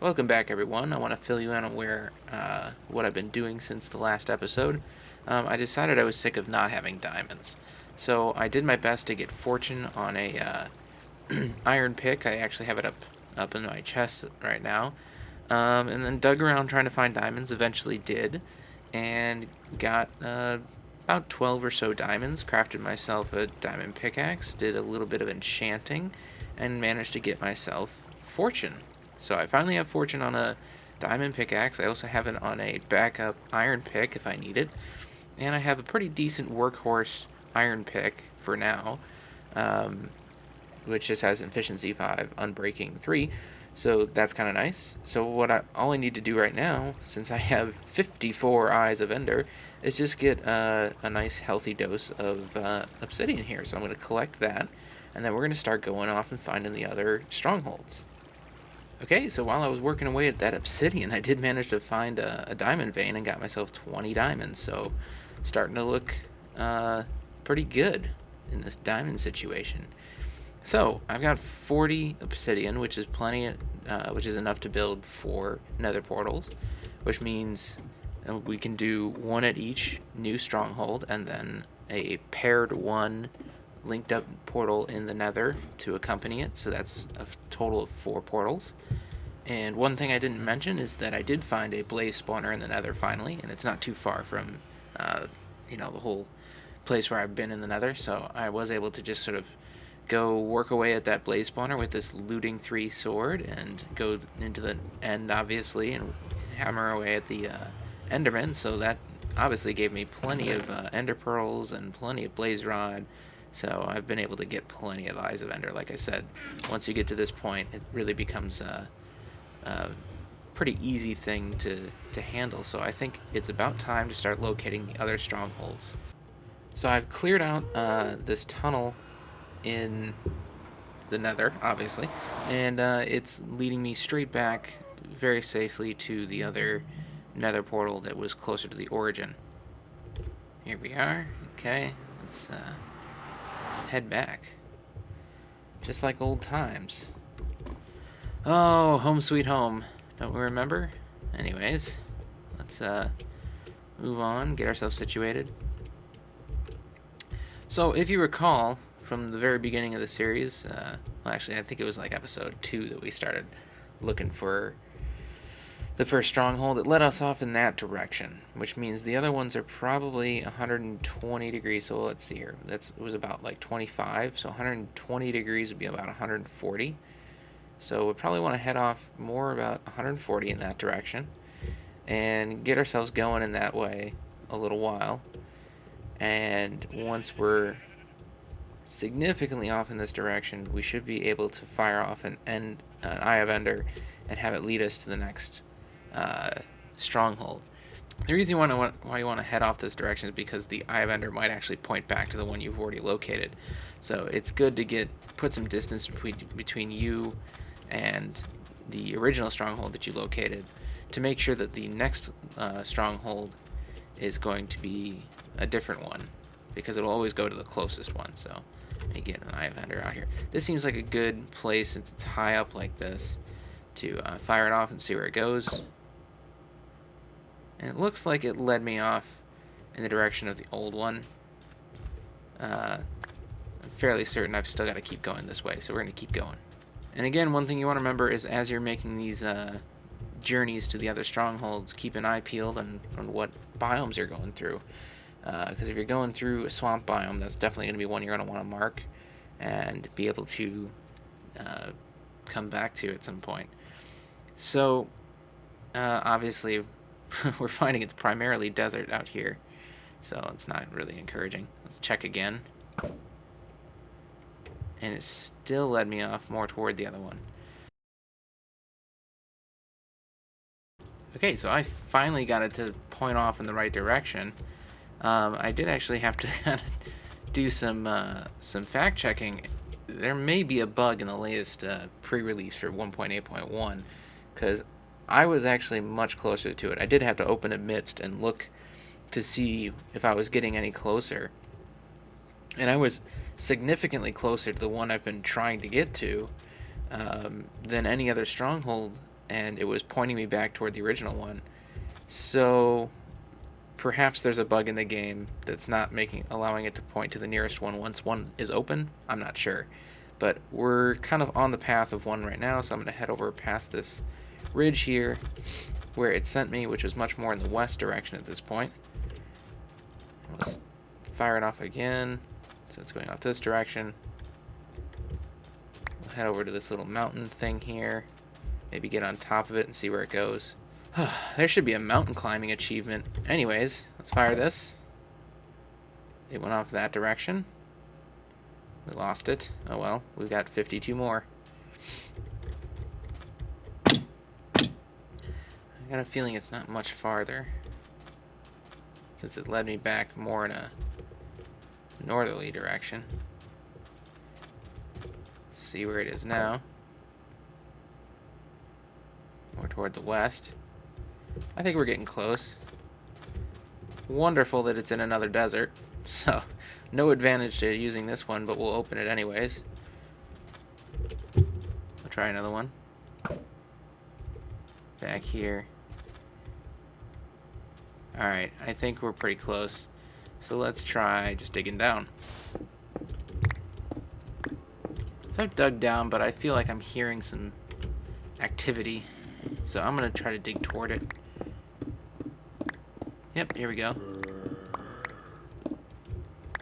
Welcome back, everyone. I want to fill you in on what I've been doing since the last episode. I decided I was sick of not having diamonds, so I did my best to get fortune on a iron pick. I actually have it up in my chest right now, and then dug around trying to find diamonds. Eventually, did, and got about 12 or so diamonds. Crafted myself a diamond pickaxe. Did a little bit of enchanting, and managed to get myself fortune. So I finally have fortune on a diamond pickaxe. I also have it on a backup iron pick if I need it. And I have a pretty decent workhorse iron pick for now, which just has efficiency 5, unbreaking 3. So that's kind of nice. So all I need to do right now, since I have 54 Eyes of Ender, is just get a nice healthy dose of obsidian here. So I'm going to collect that, and then we're going to start going off and finding the other strongholds. Okay, so while I was working away at that obsidian, I did manage to find a diamond vein and got myself 20 diamonds. So, starting to look pretty good in this diamond situation. So, I've got 40 obsidian, which is plenty, which is enough to build 4 nether portals, which means we can do 1 at each new stronghold and then a paired 1 linked up portal in the nether to accompany it, so that's a total of 4 portals. And one thing I didn't mention is that I did find a blaze spawner in the nether finally, and it's not too far from the whole place where I've been in the nether, so I was able to just sort of go work away at that blaze spawner with this looting 3 sword and go into the end obviously and hammer away at the enderman. So that obviously gave me plenty of ender pearls and plenty of blaze rod. So I've been able to get plenty of Eyes of Ender. Like I said, once you get to this point, it really becomes a pretty easy thing to handle. So I think it's about time to start locating the other strongholds. So I've cleared out this tunnel in the nether, obviously, and it's leading me straight back very safely to the other nether portal that was closer to the origin. Here we are. Okay, let's head back. Just like old times. Oh, home sweet home. Don't we remember? Anyways, let's move on, get ourselves situated. So, if you recall, from the very beginning of the series, well, actually, I think it was like episode 2 that we started looking for the first stronghold. It led us off in that direction, which means the other ones are probably 120 degrees. So let's see here. It was about like 25. So 120 degrees would be about 140. So we probably want to head off more about 140 in that direction and get ourselves going in that way a little while. And once we're significantly off in this direction, we should be able to fire off an Eye of Ender and have it lead us to the next stronghold. The reason why you want to head off this direction is because the Eye of Ender might actually point back to the one you've already located. So it's good to put some distance between you and the original stronghold that you located to make sure that the next stronghold is going to be a different one, because it'll always go to the closest one. So let me get an Eye of Ender out here. This seems like a good place, since it's high up like this, to fire it off and see where it goes. And it looks like it led me off in the direction of the old one. I'm fairly certain I've still got to keep going this way, so we're going to keep going. And again, one thing you want to remember is as you're making these journeys to the other strongholds, keep an eye peeled on what biomes you're going through. Because if you're going through a swamp biome, that's definitely going to be one you're going to want to mark and be able to come back to at some point. So, obviously, we're finding it's primarily desert out here, so it's not really encouraging. Let's check again. And it still led me off more toward the other one. Okay, so I finally got it to point off in the right direction. I did actually have to do some fact checking. There may be a bug in the latest pre-release for 1.8.1, because I was actually much closer to it. I did have to open Amidst and look to see if I was getting any closer. And I was significantly closer to the one I've been trying to get to than any other stronghold and it was pointing me back toward the original one. So perhaps there's a bug in the game that's not allowing it to point to the nearest one once one is open. I'm not sure. But we're kind of on the path of one right now, so I'm going to head over past this ridge here where it sent me, which is much more in the west direction at this point. Let's fire it off again, so it's going off this direction. We'll head over to this little mountain thing here, maybe get on top of it and see where it goes. There should be a mountain climbing achievement. Anyways, let's fire this. It went off that direction. We lost it. Oh well, we've got 52 more. I got a feeling it's not much farther, since it led me back more in a northerly direction. See where it is now. More toward the west. I think we're getting close. Wonderful that it's in another desert. So, no advantage to using this one, but we'll open it anyways. I'll try another one. Back here. Alright, I think we're pretty close. So let's try just digging down. So I've dug down, but I feel like I'm hearing some activity. So I'm going to try to dig toward it. Yep, here we go.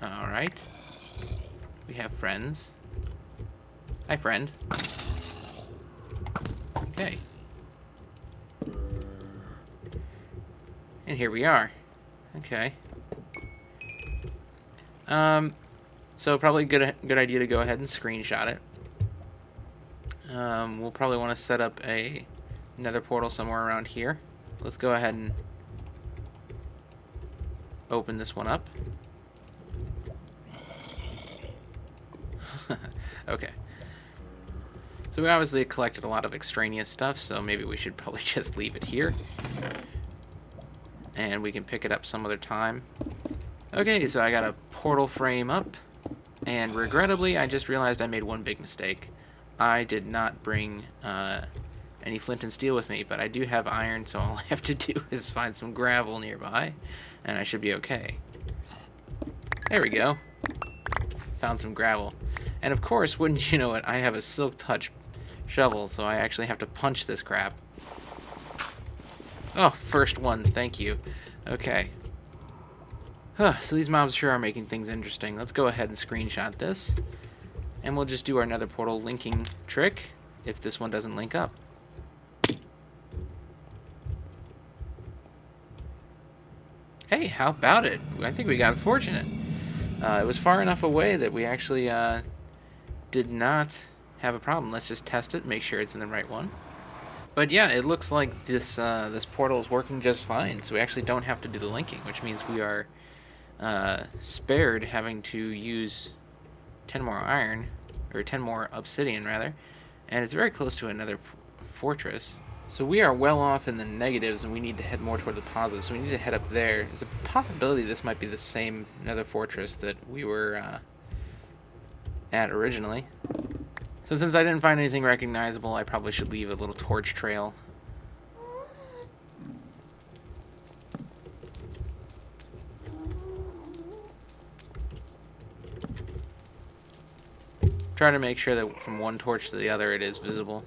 Alright. We have friends. Hi, friend. Okay. And here we are. Okay. So probably good idea to go ahead and screenshot it. We'll probably want to set up a nether portal somewhere around here. Let's go ahead and open this one up. Okay. So we obviously collected a lot of extraneous stuff, so maybe we should probably just leave it here. And we can pick it up some other time. Okay, so I got a portal frame up. And regrettably, I just realized I made one big mistake. I did not bring any flint and steel with me, but I do have iron, so all I have to do is find some gravel nearby, and I should be okay. There we go. Found some gravel. And of course, wouldn't you know it, I have a silk touch shovel, so I actually have to punch this crap. Oh, first one, thank you. Okay. So these mobs sure are making things interesting. Let's go ahead and screenshot this. And we'll just do our nether portal linking trick if this one doesn't link up. Hey, how about it? I think we got fortunate. It was far enough away that we actually did not have a problem. Let's just test it, make sure it's in the right one. But yeah, it looks like this portal is working just fine, so we actually don't have to do the linking, which means we are spared having to use 10 more iron, or 10 more obsidian rather, and it's very close to another fortress. So we are well off in the negatives, and we need to head more toward the positive, so we need to head up there. There's a possibility this might be the same nether fortress that we were at originally. So since I didn't find anything recognizable, I probably should leave a little torch trail. Try to make sure that from one torch to the other it is visible.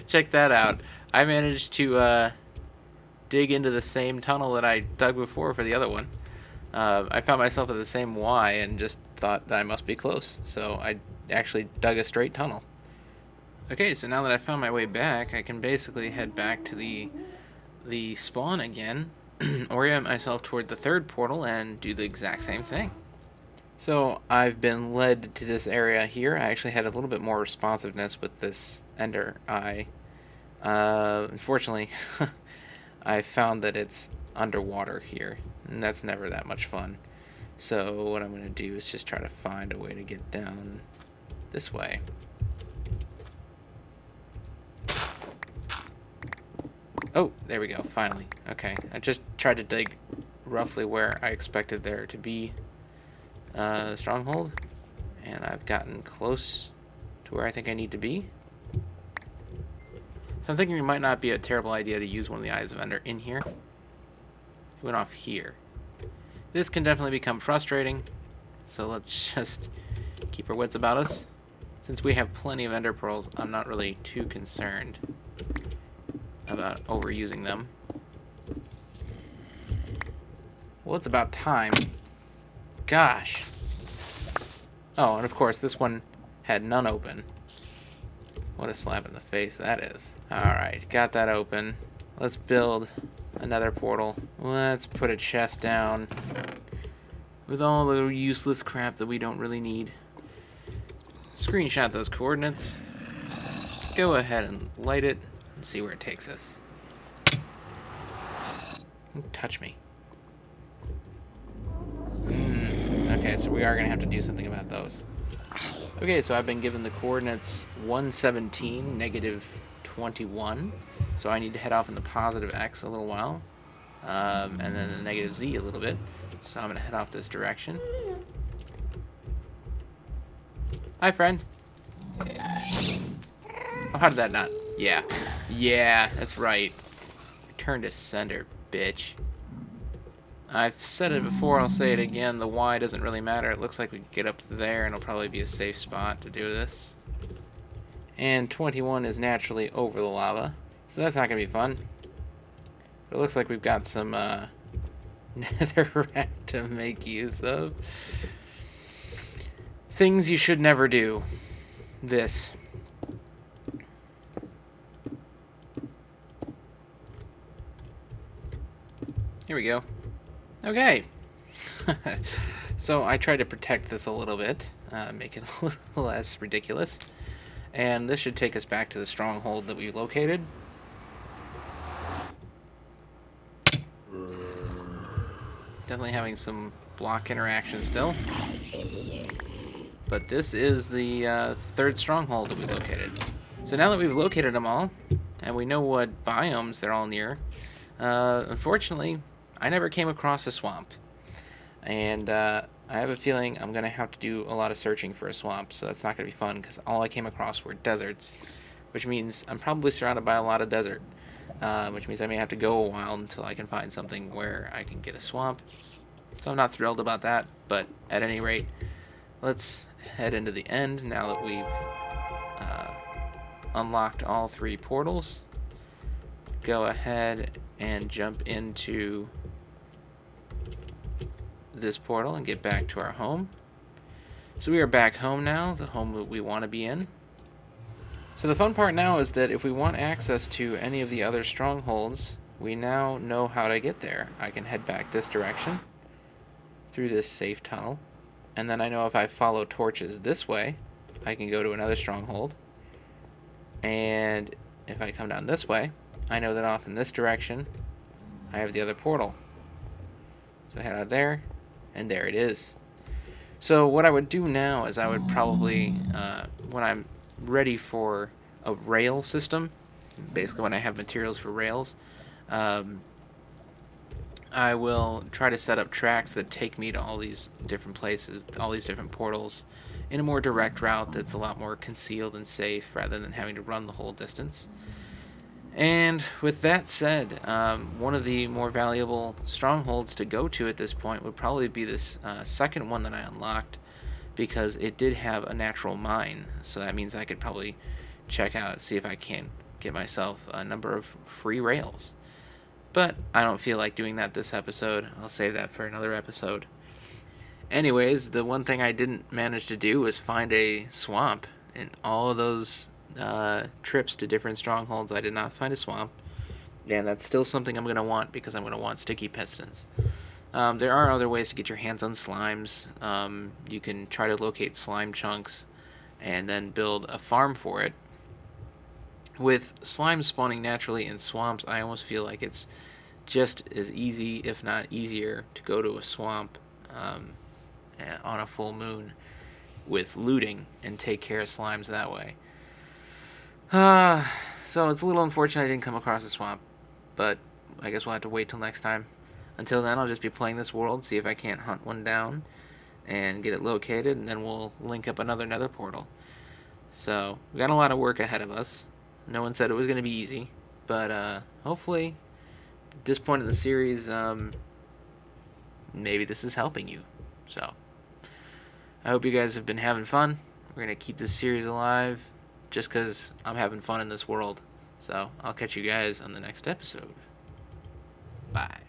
Check that out. I managed to dig into the same tunnel that I dug before for the other one. I found myself at the same Y and just thought that I must be close. So I actually dug a straight tunnel. Okay, so now that I found my way back, I can basically head back to the spawn again, orient myself toward the third portal, and do the exact same thing. So I've been led to this area here. I actually had a little bit more responsiveness with this ender eye. Unfortunately, I found that it's underwater here, and that's never that much fun. So what I'm going to do is just try to find a way to get down this way. Oh, there we go, finally. Okay, I just tried to dig roughly where I expected there to be stronghold, and I've gotten close to where I think I need to be. So I'm thinking it might not be a terrible idea to use one of the Eyes of Ender in here. It went off here. This can definitely become frustrating, so let's just keep our wits about us. Since we have plenty of Ender Pearls, I'm not really too concerned about overusing them. Well, it's about time. Gosh. Oh, and of course, this one had none open. What a slap in the face that is. Alright, got that open. Let's build another portal. Let's put a chest down with all the useless crap that we don't really need. Screenshot those coordinates. Go ahead and light it and see where it takes us. Don't touch me. Okay, so we are going to have to do something about those. Okay, so I've been given the coordinates 117, negative 21. So I need to head off in the positive X a little while. And then the negative Z a little bit. So I'm going to head off this direction. Hi, friend. Oh, how did that not? Yeah. Yeah, that's right. Return to sender, bitch. I've said it before, I'll say it again, the Y doesn't really matter. It looks like we can get up there and it'll probably be a safe spot to do this. And 21 is naturally over the lava, so that's not going to be fun. But it looks like we've got some netherrack to make use of. Things you should never do. This. Here we go. Okay. So I tried to protect this a little bit, make it a little less ridiculous. And this should take us back to the stronghold that we located. Definitely having some block interaction still. But this is the third stronghold that we located. So now that we've located them all, and we know what biomes they're all near, unfortunately, I never came across a swamp. And I have a feeling I'm going to have to do a lot of searching for a swamp, so that's not going to be fun, because all I came across were deserts, which means I'm probably surrounded by a lot of desert, which means I may have to go a while until I can find something where I can get a swamp. So I'm not thrilled about that, but at any rate, let's head into the end now that we've unlocked all three portals. Go ahead and jump into this portal and get back to our home. So we are back home now, the home that we want to be in. So the fun part now is that if we want access to any of the other strongholds, we now know how to get there. I can head back this direction through this safe tunnel, and then I know if I follow torches this way, I can go to another stronghold. And if I come down this way, I know that off in this direction, I have the other portal. So head out there, and there it is. So what I would do now is I would probably, when I'm ready for a rail system, basically when I have materials for rails, I will try to set up tracks that take me to all these different places, all these different portals, in a more direct route that's a lot more concealed and safe rather than having to run the whole distance. And with that said, one of the more valuable strongholds to go to at this point would probably be this second one that I unlocked, because it did have a natural mine. So that means I could probably check out, see if I can get myself a number of free rails. But I don't feel like doing that this episode. I'll save that for another episode. Anyways, the one thing I didn't manage to do was find a swamp. In all of those trips to different strongholds, I did not find a swamp. And that's still something I'm going to want, because I'm going to want sticky pistons. There are other ways to get your hands on slimes. You can try to locate slime chunks and then build a farm for it. With slime spawning naturally in swamps, I almost feel like it's just as easy, if not easier, to go to a swamp on a full moon with looting and take care of slimes that way. So it's a little unfortunate I didn't come across a swamp, but I guess we'll have to wait till next time. Until then, I'll just be playing this world, see if I can't hunt one down, and get it located, and then we'll link up another nether portal. So we got a lot of work ahead of us. No one said it was going to be easy, but hopefully at this point in the series, maybe this is helping you. So I hope you guys have been having fun. We're going to keep this series alive just because I'm having fun in this world. So I'll catch you guys on the next episode. Bye.